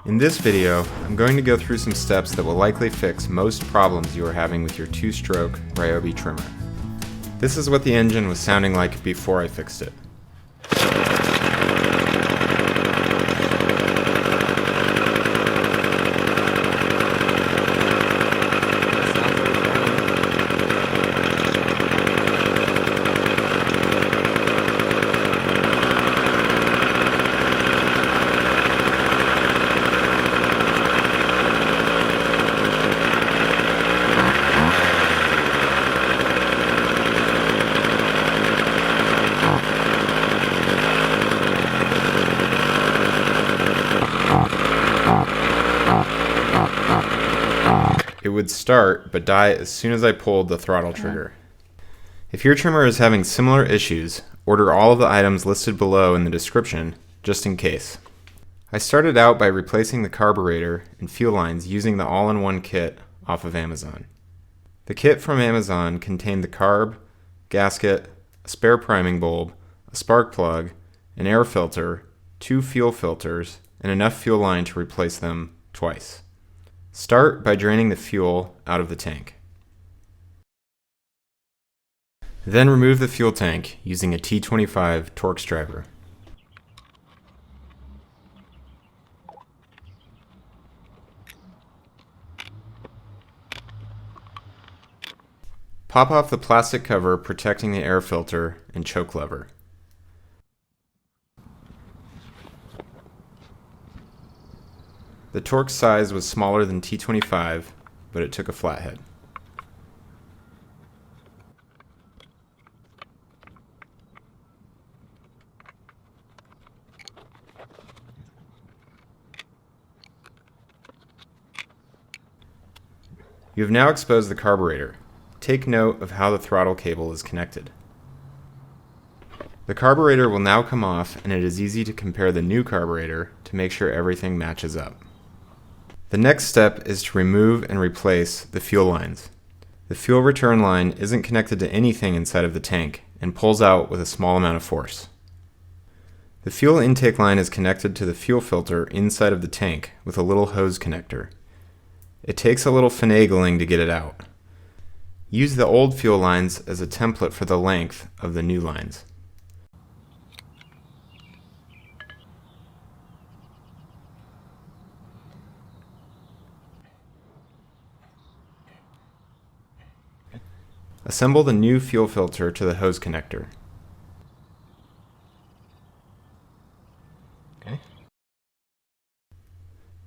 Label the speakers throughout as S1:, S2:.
S1: In this video, I'm going to go through some steps that will likely fix most problems you are having with your two-stroke Ryobi trimmer. This is what the engine was sounding like before I fixed it. It would start, but die as soon as I pulled the throttle trigger. If your trimmer is having similar issues, order all of the items listed below in the description, just in case. I started out by replacing the carburetor and fuel lines using the all-in-one kit off of Amazon. The kit from Amazon contained the carb, gasket, a spare priming bulb, a spark plug, an air filter, 2 fuel filters, and enough fuel line to replace them twice. Start by draining the fuel out of the tank. Then remove the fuel tank using a T25 Torx Screwdriver. Pop off the plastic cover protecting the air filter and choke lever. The Torx size was smaller than T25, but it took a flathead. You have now exposed the carburetor. Take note of how the throttle cable is connected. The carburetor will now come off, and it is easy to compare the new carburetor to make sure everything matches up. The next step is to remove and replace the fuel lines. The fuel return line isn't connected to anything inside of the tank and pulls out with a small amount of force. The fuel intake line is connected to the fuel filter inside of the tank with a little hose connector. It takes a little finagling to get it out. Use the old fuel lines as a template for the length of the new lines. Assemble the new fuel filter to the hose connector.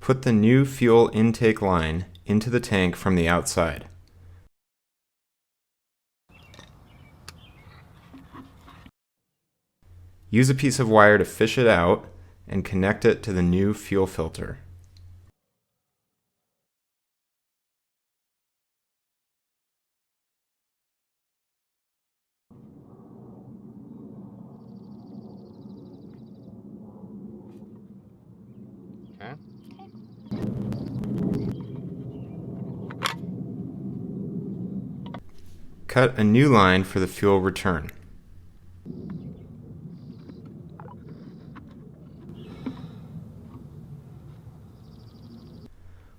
S1: Put the new fuel intake line into the tank from the outside. Use a piece of wire to fish it out and connect it to the new fuel filter. Cut a new line for the fuel return.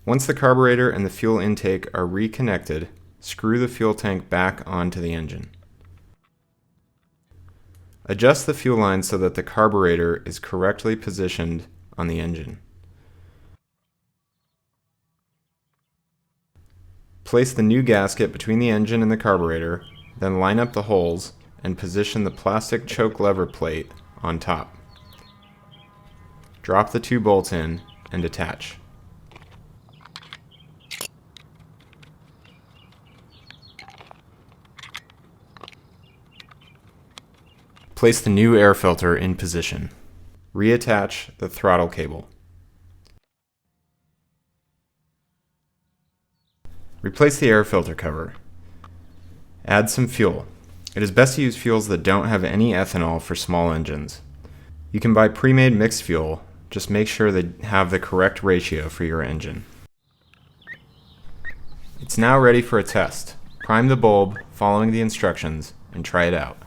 S1: Once the carburetor and the fuel intake are reconnected, screw the fuel tank back onto the engine. Adjust the fuel line so that the carburetor is correctly positioned on the engine. Place the new gasket between the engine and the carburetor, then line up the holes and position the plastic choke lever plate on top. Drop the 2 bolts in and attach. Place the new air filter in position. Reattach the throttle cable. Replace the air filter cover. Add some fuel. It is best to use fuels that don't have any ethanol for small engines. You can buy pre-made mixed fuel, just make sure they have the correct ratio for your engine. It's now ready for a test. Prime the bulb following the instructions and try it out.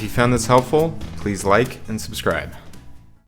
S1: If you found this helpful, please like and subscribe.